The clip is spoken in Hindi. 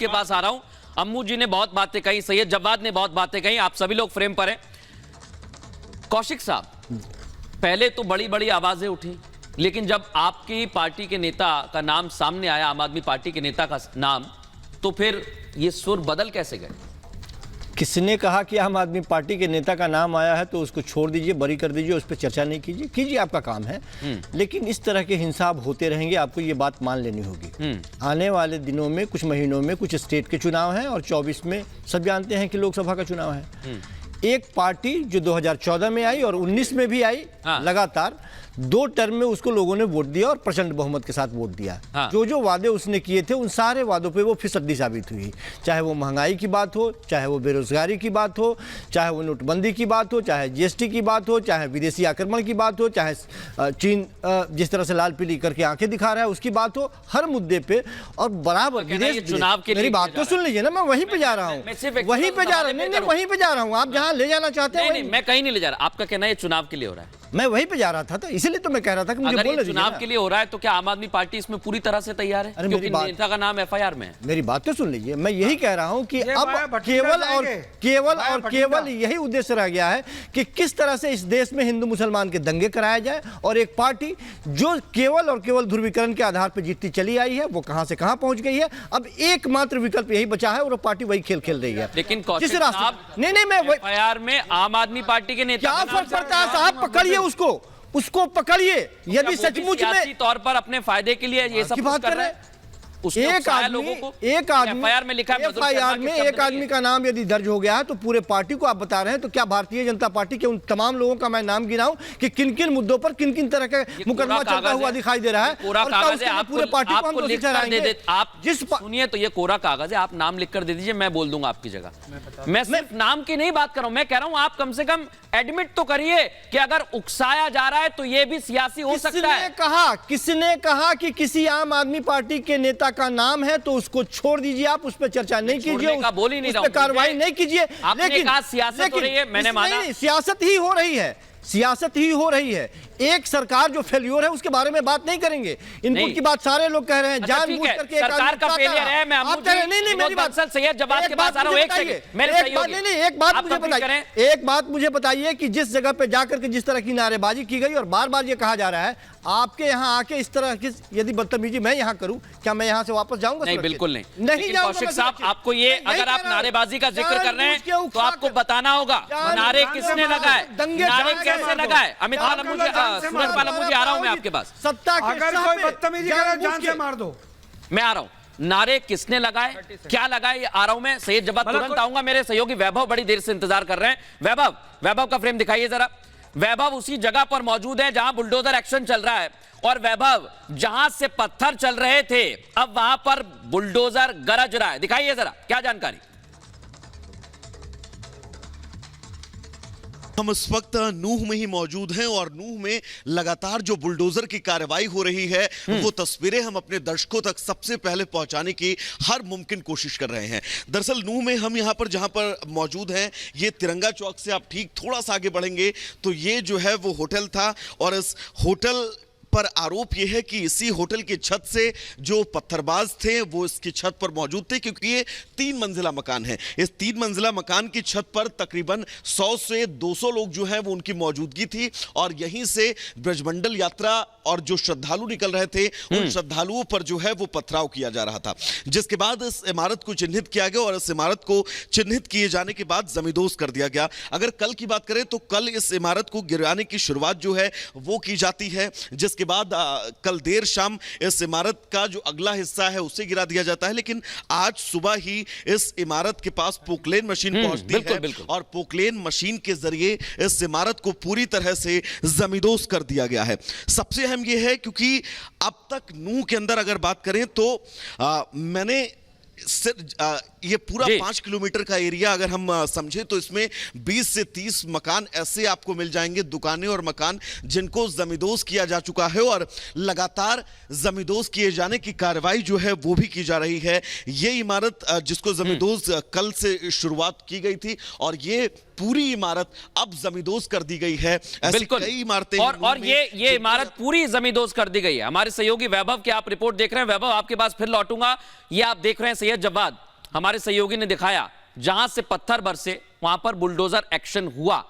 के पास आ रहा हूं। अम्मू जी ने बहुत बातें कही, सैयद जवाद ने बहुत बातें कही, आप सभी लोग फ्रेम पर हैं। कौशिक साहब, पहले तो बड़ी बड़ी आवाजें उठी, लेकिन जब आपकी पार्टी के नेता का नाम सामने आया, आम आदमी पार्टी के नेता का नाम, तो फिर ये सुर बदल कैसे गए? किसने कहा कि आम आदमी पार्टी के नेता का नाम आया है तो उसको छोड़ दीजिए, बरी कर दीजिए, उस पर चर्चा नहीं कीजिए, आपका काम है। लेकिन इस तरह के हिंसाब होते रहेंगे, आपको ये बात मान लेनी होगी। आने वाले दिनों में, कुछ महीनों में, कुछ स्टेट के चुनाव हैं और 24 में सब जानते हैं कि लोकसभा का चुनाव है। एक पार्टी जो 2014 में आई और 19 में भी आई, लगातार 2 टर्म में उसको लोगों ने वोट दिया और प्रचंड बहुमत के साथ वोट दिया। जो वादे उसने किए थे, उन सारे वादों पे वो फिसड्डी साबित हुई। चाहे वो महंगाई की बात हो, चाहे वो बेरोजगारी की बात हो, चाहे वो नोटबंदी की बात हो, चाहे जीएसटी की बात हो, चाहे विदेशी आक्रमण की बात हो, चाहे चीन जिस तरह से लाल पीली करके आंखें दिखा रहा है उसकी बात हो, हर मुद्दे पे और बराबर विदेश चुनाव के लिए। मेरी बात तो सुन लीजिए ना, मैं वहीं पे जा रहा हूँ, वहीं पे जा रहा हूँ, नहीं वहीं पे जा रहा हूँ। आप जहाँ ले जाना चाहते हैं, मैं कहीं नहीं ले जा रहा। आपका कहना है चुनाव के लिए हो रहा है, मैं वहीं पे जा रहा था, तो इसीलिए तो मैं कह रहा था कि मुझे बोलने दीजिए। चुनाव के लिए हो रहा है तो क्या आम आदमी पार्टी इसमें पूरी तरह से तैयार है? क्योंकि नेता का नाम एफआईआर में है। मेरी बात तो सुन लीजिए, मैं यही कह रहा हूं कि अब केवल यही उद्देश्य रह गया है कि किस तरह से इस देश में हिंदू मुसलमान के दंगे कराया जाए, और एक पार्टी जो केवल और केवल ध्रुवीकरण के आधार पर जीतती चली आई है, वो कहां से कहां पहुंच गई है। अब एकमात्र विकल्प यही बचा है और वो पार्टी वही खेल खेल रही है। लेकिन मैं एफआईआर में आम आदमी पार्टी के नेता, क्या फर्क पड़ता है साहब? पकड़िए उसको पकड़िए। यदि सचमुच में तौर पर अपने फायदे के लिए ये सब बात कर रहे हैं, एक आदमी एफआईआर में लिखा है, एफआईआर में एक आदमी का नाम यदि दर्ज हो गया है तो पूरे पार्टी को आप बता रहे हैं। तो क्या भारतीय जनता पार्टी के उन तमाम लोगों का मैं नाम गिनाऊं कि किन किन मुद्दों पर किन किन तरह का मुकदमा चलता हुआ दिखाई दे रहा है? पूरा कागज है, पूरे पार्टी को हम लिख कर दे देते। आप जिस सुनिए, तो ये कोरा कागज है, आप नाम लिख कर दे दीजिए, मैं बोल दूंगा आपकी जगह। मैं सिर्फ नाम की नहीं बात कर रहा हूं, मैं कह रहा हूं आप कम से कम एडमिट तो करिए कि अगर उकसाया जा रहा है तो ये भी सियासी हो सकता है। किसने कहा कि किसी आम आदमी पार्टी के नेता का नाम है तो उसको छोड़ दीजिए, आप उस पर चर्चा नहीं कीजिए, उस पर कार्रवाई नहीं कीजिए। लेकिन सियासत हो रही है, मैंने माना सियासत ही हो रही है, सियासत ही हो रही है। एक सरकार जो फेल्योर है उसके बारे में बात नहीं करेंगे। इनपुट की बात सारे लोग कह रहे हैं, जानबूझ करके सरकार का फेलियर है। मैं आप कह रहे हैं नहीं मेरी बात सैयद जवाद के पास आ रहा हूं, एक बात मुझे बताइए कि जिस जगह पे जाकर के जिस तरह की नारेबाजी की गई और बार-बार ये कहा जा रहा है, आपके यहाँ आके इस तरह की यदि बदतमीजी मैं यहाँ करूं, क्या मैं यहाँ से वापस जाऊंगा? नहीं, बिल्कुल नहीं जाऊंगा। कौशिक साहब, आपको ये, अगर आप नारेबाजी का जिक्र कर रहे हैं तो आपको बताना होगा नारे किसने लगाए, नारे कैसे लगाए। अमित पाल सूरज पाल मुझे आ रहा हूं मैं आपके पास। सत्ता के अगर कोई बदतमीजी करे जान से मार दो। मैं आ रहा हूं, नारे किसने लगाए, क्या लगाए, आ रहा हूं मैं। सैयद जवाद तुरंत आऊंगा, मेरे सहयोगी वैभव बड़ी देर से इंतजार कर रहे हैं। वैभव का फ्रेम दिखाइए जरा। वैभव उसी जगह पर मौजूद है जहां बुलडोजर एक्शन चल रहा है, और वैभव जहां से पत्थर चल रहे थे अब वहां पर बुलडोजर गरज रहा है। दिखाइए जरा, क्या जानकारी। हम इस वक्त नूह में ही मौजूद हैं और नूह में लगातार जो बुलडोजर की कार्रवाई हो रही है वो तस्वीरें हम अपने दर्शकों तक सबसे पहले पहुंचाने की हर मुमकिन कोशिश कर रहे हैं। दरअसल नूह में हम यहां पर जहां पर मौजूद हैं, ये तिरंगा चौक से आप ठीक थोड़ा सा आगे बढ़ेंगे तो ये जो है वो होटल था, और इस होटल पर आरोप यह है कि इसी होटल की छत से जो पत्थरबाज थे वो इसकी छत पर मौजूद थे, क्योंकि ये 3 मंजिला मकान है। इस 3 मंजिला मकान की छत पर तकरीबन 100 से 200 लोग जो हैं वो उनकी मौजूदगी थी, और यहीं से ब्रजमंडल यात्रा और जो श्रद्धालु निकल रहे थे उन श्रद्धालुओं पर जो है वो पथराव किया जा रहा था। जिसके बाद इस इमारत को चिन्हित किया गया, और इस इमारत को चिन्हित किए जाने के बाद जमींदोज कर दिया गया। अगर कल की बात करें तो कल इस इमारत को गिराने की शुरुआत जो है वो की जाती है, जिसके बाद कल देर शाम इस इमारत का जो अगला हिस्सा है उसे गिरा दिया जाता है। लेकिन आज सुबह ही इस इमारत के पास पोकलेन मशीन पहुंचती है, और पोकलेन मशीन के जरिए इस इमारत को पूरी तरह से जमींदोज कर दिया गया है। सबसे अहम यह है क्योंकि अब तक नूह के अंदर अगर बात करें तो मैंने ये पूरा 5 किलोमीटर का एरिया अगर हम समझे तो इसमें 20 से 30 मकान ऐसे आपको मिल जाएंगे, दुकानें और मकान जिनको जमींदोज किया जा चुका है, और लगातार जमींदोज किए जाने की कार्रवाई जो है वो भी की जा रही है। ये इमारत जिसको जमींदोज कल से शुरुआत की गई थी, और ये पूरी इमारत अब जमींदोज कर दी गई है। ऐसी कई इमारतें और ये इमारत पूरी जमींदोज कर दी गई है। हमारे सहयोगी वैभव की आप रिपोर्ट देख रहे हैं, वैभव आपके पास फिर लौटूंगा। ये आप देख रहे हैं सैयद जवाद, हमारे सहयोगी ने दिखाया, जहां से पत्थर बरसे वहां पर बुलडोजर एक्शन हुआ।